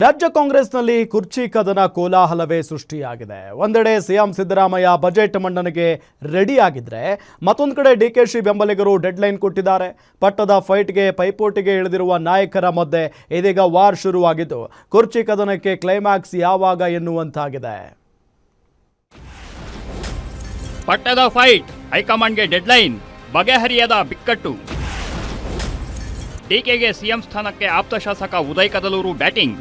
ರಾಜ್ಯ ಕಾಂಗ್ರೆಸ್ನಲ್ಲಿ ಕುರ್ಚಿ ಕದನ ಕೋಲಾಹಲವೇ ಸೃಷ್ಟಿಯಾಗಿದೆ. ಒಂದೆಡೆ ಸಿಎಂ ಸಿದ್ದರಾಮಯ್ಯ ಬಜೆಟ್ ಮಂಡನೆಗೆ ರೆಡಿ ಆಗಿದ್ರೆ ಮತ್ತೊಂದು ಕಡೆ ಡಿಕೆಶಿ ಬೆಂಬಲಿಗರು ಡೆಡ್ಲೈನ್ ಕೊಟ್ಟಿದ್ದಾರೆ. ಪಟ್ಟದ ಫೈಟ್ಗೆ ಪೈಪೋಟಿಗೆ ಇಳಿದಿರುವ ನಾಯಕರ ಮಧ್ಯೆ ಇದೀಗ ವಾರ್ ಶುರುವಾಗಿದ್ದು ಕುರ್ಚಿ ಕದನಕ್ಕೆ ಕ್ಲೈಮ್ಯಾಕ್ಸ್ ಯಾವಾಗ ಎನ್ನುವಂತಾಗಿದೆ. ಪಟ್ಟದ ಫೈಟ್, ಹೈಕಮಾಂಡ್ಗೆ ಡೆಡ್ಲೈನ್, ಬಗೆಹರಿಯದ ಬಿಕ್ಕಟ್ಟು. ಡಿಕೆಗೆ ಸಿಎಂ ಸ್ಥಾನಕ್ಕೆ ಆಪ್ತ ಶಾಸಕ ಉದಯ್ ಕದಲೂರು ಬ್ಯಾಟಿಂಗ್.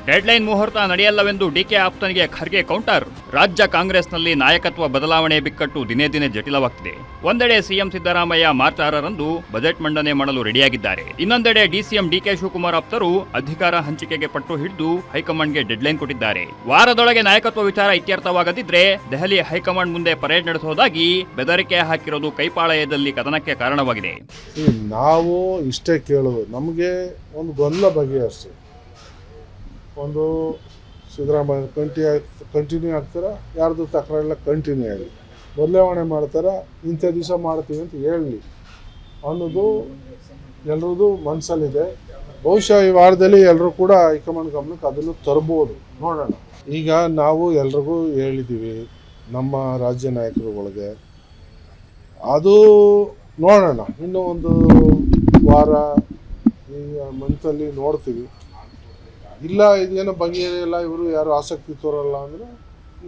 ಡೆಡ್ಲೈನ್ ಮುಹೂರ್ತ ನಡೆಯಲ್ಲವೆಂದು ಡಿಕೆ ಆಪ್ತನಿಗೆ ಖರ್ಗೆ ಕೌಂಟರ್. ರಾಜ್ಯ ಕಾಂಗ್ರೆಸ್ನಲ್ಲಿ ನಾಯಕತ್ವ ಬದಲಾವಣೆ ಬಿಕ್ಕಟ್ಟು ದಿನೇ ದಿನೇ ಜಟಿಲವಾಗ್ತಿದೆ. ಒಂದೆಡೆ ಸಿಎಂ ಸಿದ್ದರಾಮಯ್ಯ ಮಾರ್ಚ್ 6ರಂದು ಬಜೆಟ್ ಮಂಡನೆ ಮಾಡಲು ರೆಡಿಯಾಗಿದ್ದಾರೆ. ಇನ್ನೊಂದೆಡೆ ಡಿಸಿಎಂ ಡಿಕೆ ಶಿವಕುಮಾರ್ ಆಪ್ತರು ಅಧಿಕಾರ ಹಂಚಿಕೆಗೆ ಪಟ್ಟು ಹಿಡಿದು ಹೈಕಮಾಂಡ್ಗೆ ಡೆಡ್ಲೈನ್ ಕೊಟ್ಟಿದ್ದಾರೆ. ವಾರದೊಳಗೆ ನಾಯಕತ್ವ ವಿಚಾರ ಇತ್ಯರ್ಥವಾಗದಿದ್ರೆ ದೆಹಲಿ ಹೈಕಮಾಂಡ್ ಮುಂದೆ ಪರೇಡ್ ನಡೆಸುವುದಾಗಿ ಬೆದರಿಕೆ ಹಾಕಿರೋದು ಕೈಪಾಳಯದಲ್ಲಿ ಕದನಕ್ಕೆ ಕಾರಣವಾಗಿದೆ. ನಾವು ಇಷ್ಟೇ ಕೇಳೋದು, ನಮಗೆ ಒಂದು ಗೊಂದಲ ಬಗೆಹರಿಸಿ, ಒಂದು ಸಿದ್ದರಾಮಯ್ಯ ಕಂಟಿನ್ಯೂ ಆಗ್ತಾರ, ಯಾರ್ದು ತಕರಾರೆಲ್ಲ ಕಂಟಿನ್ಯೂ ಆಗಲಿ, ಬದಲಾವಣೆ ಮಾಡ್ತಾರ, ಇಂಥ ದಿವಸ ಮಾಡ್ತೀವಿ ಅಂತ ಹೇಳಲಿ ಅನ್ನೋದು ಎಲ್ಲರದು ಮನಸ್ಸಲ್ಲಿದೆ. ಬಹುಶಃ ಈ ವಾರದಲ್ಲಿ ಎಲ್ಲರೂ ಕೂಡ ಹೈಕಮಾಂಡ್ ಗಮನಕ್ಕೆ ಅದನ್ನು ತರ್ಬೋದು, ನೋಡೋಣ. ಈಗ ನಾವು ಎಲ್ರಿಗೂ ಹೇಳಿದ್ದೀವಿ ನಮ್ಮ ರಾಜ್ಯ ನಾಯಕರುಗಳಿಗೆ, ಅದು ನೋಡೋಣ, ಇನ್ನೂ ಒಂದು ವಾರ ಈ ಮಂತಲ್ಲಿ ನೋಡ್ತೀವಿ. ಇಲ್ಲ ಇದೇನೋ ಬಗೆಹರಿಯಲ್ಲ, ಇವರು ಯಾರು ಆಸಕ್ತಿ ತೋರಲ್ಲ ಅಂದರೆ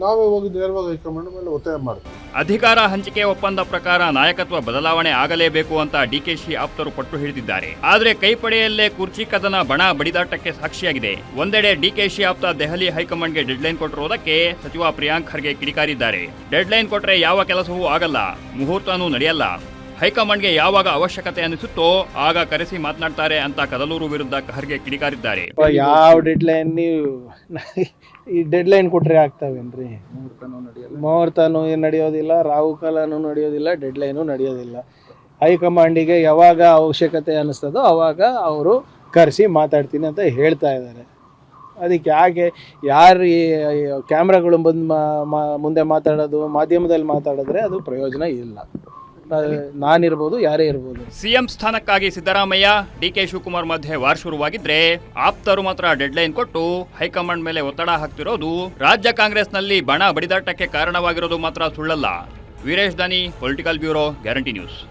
ನಾವೇ ಹೋಗಿ ನೇರವಾಗಿ ಹೈಕಮಾಂಡ್ ಮೇಲೆ ಒತ್ತಾಯ ಮಾಡ್ತೀವಿ. ಅಧಿಕಾರ ಹಂಚಿಕೆ ಒಪ್ಪಂದ ಪ್ರಕಾರ ನಾಯಕತ್ವ ಬದಲಾವಣೆ ಆಗಲೇಬೇಕು ಅಂತ ಡಿಕೆಶಿ ಆಪ್ತರು ಪಟ್ಟು ಹಿಡಿದಿದ್ದಾರೆ. ಆದರೆ ಕೈಪಡೆಯಲ್ಲೇ ಕುರ್ಚಿ ಕದನ ಬಣ ಬಡಿದಾಟಕ್ಕೆ ಸಾಕ್ಷಿಯಾಗಿದೆ. ಒಂದೆಡೆ ಡಿಕೆಶಿ ಆಪ್ತ ದೆಹಲಿ ಹೈಕಮಾಂಡ್ಗೆ ಡೆಡ್ಲೈನ್ ಕೊಟ್ಟಿರುವುದಕ್ಕೆ ಸಚಿವ ಪ್ರಿಯಾಂಕ್ ಖರ್ಗೆ ಕಿಡಿಕಾರಿದ್ದಾರೆ. ಡೆಡ್ಲೈನ್ ಕೊಟ್ರೆ ಯಾವ ಕೆಲಸವೂ ಆಗಲ್ಲ, ಮುಹೂರ್ತನೂ ನಡೆಯಲ್ಲ. ಹೈಕಮಾಂಡ್ಗೆ ಯಾವಾಗ ಅವಶ್ಯಕತೆ ಅನಿಸುತ್ತೋ ಆಗ ಕರೆಸಿ ಮಾತನಾಡ್ತಾರೆ ಅಂತ ಕದಲೂರು ವಿರುದ್ಧ ಖರ್ಗೆ ಕಿಡಿಕಾರಿದ್ದಾರೆ. ಯಾವ ಡೆಡ್ಲೈನ್ ಈ ಡೆಡ್ಲೈನ್ ಕೊಟ್ರೆ ಆಗ್ತಾವೇನ್ರಿ? ಮುಹೂರ್ತನೂ ನಡೆಯೋದಿಲ್ಲ, ರಾಹುಕಾಲನೂ ನಡೆಯೋದಿಲ್ಲ, ಡೆಡ್ಲೈನು ನಡೆಯೋದಿಲ್ಲ. ಹೈಕಮಾಂಡಿಗೆ ಯಾವಾಗ ಅವಶ್ಯಕತೆ ಅನಿಸ್ತದೋ ಅವಾಗ ಅವರು ಕರೆಸಿ ಮಾತಾಡ್ತೀನಿ ಅಂತ ಹೇಳ್ತಾ ಇದ್ದಾರೆ. ಅದಕ್ಕೆ ಯಾರು ಕ್ಯಾಮ್ರಾಗಳು ಬಂದು ಮುಂದೆ ಮಾತಾಡೋದು, ಮಾಧ್ಯಮದಲ್ಲಿ ಮಾತಾಡಿದ್ರೆ ಅದು ಪ್ರಯೋಜನ ಇಲ್ಲ. ನಾನಿರ್ಬೋದು, ಯಾರೇ ಇರ್ಬೋದು. ಸಿಎಂ ಸ್ಥಾನಕ್ಕಾಗಿ ಸಿದ್ದರಾಮಯ್ಯ ಡಿಕೆ ಶಿವಕುಮಾರ್ ಮಧ್ಯೆ ವಾರ್ ಶುರುವಾಗಿದ್ರೆ ಆಪ್ತರು ಮಾತ್ರ ಡೆಡ್ಲೈನ್ ಕೊಟ್ಟು ಹೈಕಮಾಂಡ್ ಮೇಲೆ ಒತ್ತಡ ಹಾಕ್ತಿರೋದು ರಾಜ್ಯ ಕಾಂಗ್ರೆಸ್ನಲ್ಲಿ ಬಣ ಬಡಿದಾಟಕ್ಕೆ ಕಾರಣವಾಗಿರೋದು ಮಾತ್ರ ಸುಳ್ಳಲ್ಲ. ವೀರೇಶ್ ದಾನಿ, ಪೊಲಿಟಿಕಲ್ ಬ್ಯೂರೋ, ಗ್ಯಾರಂಟಿ ನ್ಯೂಸ್.